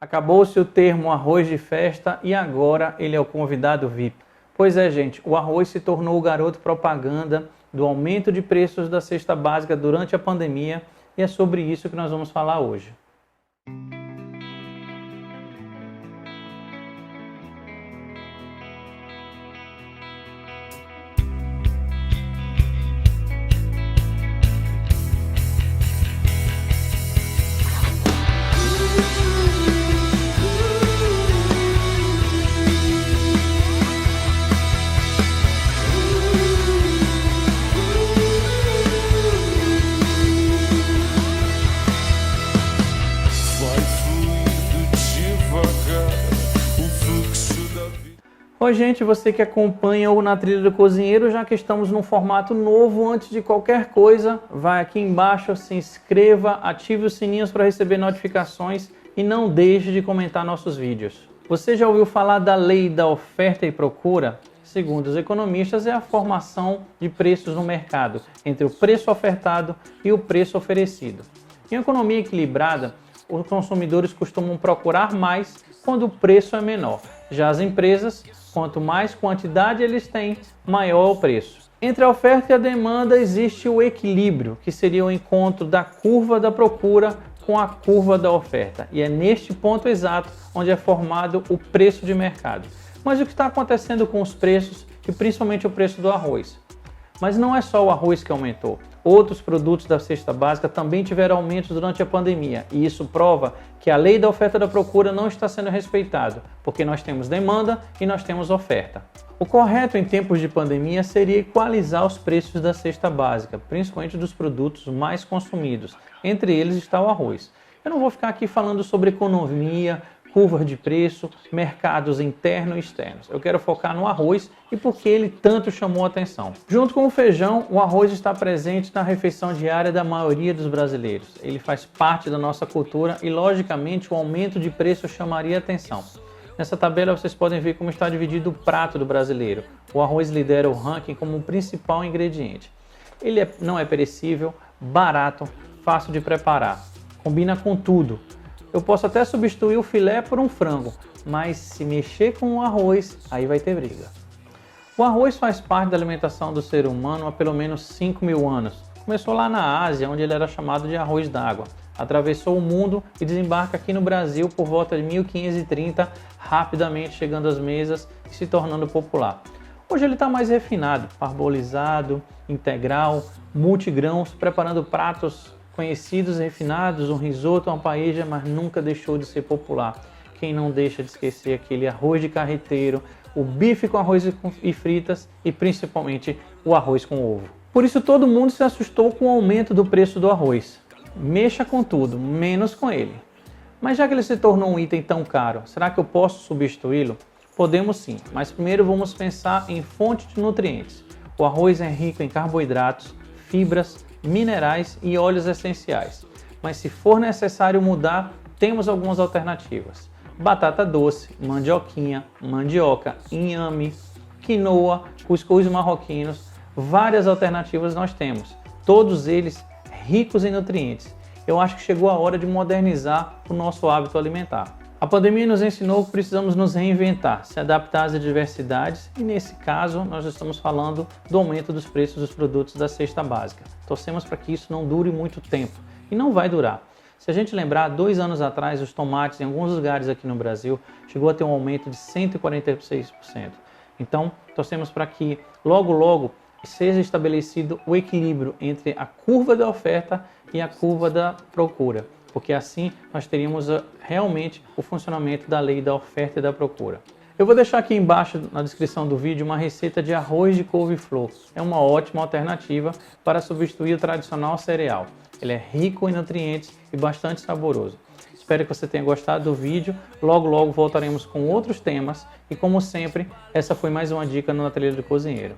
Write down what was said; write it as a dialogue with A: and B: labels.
A: Acabou-se o termo arroz de festa e agora ele é o convidado VIP. Pois é, gente, o arroz se tornou o garoto propaganda do aumento de preços da cesta básica durante a pandemia e é sobre isso que nós vamos falar hoje. Oi gente, você que acompanha o Na Trilha do Cozinheiro, já que estamos num formato novo, antes de qualquer coisa, vai aqui embaixo, se inscreva, ative os sininhos para receber notificações e não deixe de comentar nossos vídeos. Você já ouviu falar da lei da oferta e procura? Segundo os economistas, é a formação de preços no mercado, entre o preço ofertado e o preço oferecido. Em economia equilibrada, os consumidores costumam procurar mais quando o preço é menor. Já as empresas, quanto mais quantidade eles têm, maior o preço. Entre a oferta e a demanda existe o equilíbrio, que seria o encontro da curva da procura com a curva da oferta. E é neste ponto exato onde é formado o preço de mercado. Mas o que está acontecendo com os preços, e principalmente o preço do arroz? Mas não é só o arroz que aumentou. Outros produtos da cesta básica também tiveram aumentos durante a pandemia, e isso prova que a lei da oferta e da procura não está sendo respeitada, porque nós temos demanda e nós temos oferta. O correto em tempos de pandemia seria equalizar os preços da cesta básica, principalmente dos produtos mais consumidos. Entre eles está o arroz. Eu não vou ficar aqui falando sobre economia, curva de preço, mercados internos e externos. Eu quero focar no arroz e por que ele tanto chamou a atenção. Junto com o feijão, o arroz está presente na refeição diária da maioria dos brasileiros. Ele faz parte da nossa cultura e, logicamente, o aumento de preço chamaria a atenção. Nessa tabela vocês podem ver como está dividido o prato do brasileiro. O arroz lidera o ranking como o principal ingrediente. Ele não é perecível, barato, fácil de preparar. Combina com tudo. Eu posso até substituir o filé por um frango, mas se mexer com o arroz, aí vai ter briga. O arroz faz parte da alimentação do ser humano há pelo menos 5.000 anos. Começou lá na Ásia, onde ele era chamado de arroz d'água. Atravessou o mundo e desembarca aqui no Brasil por volta de 1530, rapidamente chegando às mesas e se tornando popular. Hoje ele está mais refinado, parbolizado, integral, multigrãos, preparando pratos conhecidos e refinados, um risoto, uma paella, mas nunca deixou de ser popular. Quem não deixa de esquecer aquele arroz de carreteiro, o bife com arroz e fritas e principalmente o arroz com ovo. Por isso todo mundo se assustou com o aumento do preço do arroz. Mexa com tudo, menos com ele. Mas já que ele se tornou um item tão caro, será que eu posso substituí-lo? Podemos sim, mas primeiro vamos pensar em fonte de nutrientes. O arroz é rico em carboidratos, fibras, minerais e óleos essenciais. Mas se for necessário mudar, temos algumas alternativas. Batata doce, mandioquinha, mandioca, inhame, quinoa, cuscuz marroquinos, várias alternativas nós temos. Todos eles ricos em nutrientes. Eu acho que chegou a hora de modernizar o nosso hábito alimentar. A pandemia nos ensinou que precisamos nos reinventar, se adaptar às adversidades e, nesse caso, nós estamos falando do aumento dos preços dos produtos da cesta básica. Torcemos para que isso não dure muito tempo e não vai durar. Se a gente lembrar, 2 anos atrás, os tomates em alguns lugares aqui no Brasil chegou a ter um aumento de 146%. Então, torcemos para que logo seja estabelecido o equilíbrio entre a curva da oferta e a curva da procura, porque assim nós teríamos realmente o funcionamento da lei da oferta e da procura. Eu vou deixar aqui embaixo na descrição do vídeo uma receita de arroz de couve-flor. É uma ótima alternativa para substituir o tradicional cereal. Ele é rico em nutrientes e bastante saboroso. Espero que você tenha gostado do vídeo. Logo voltaremos com outros temas. E como sempre, essa foi mais uma dica no Na Trilha do Cozinheiro.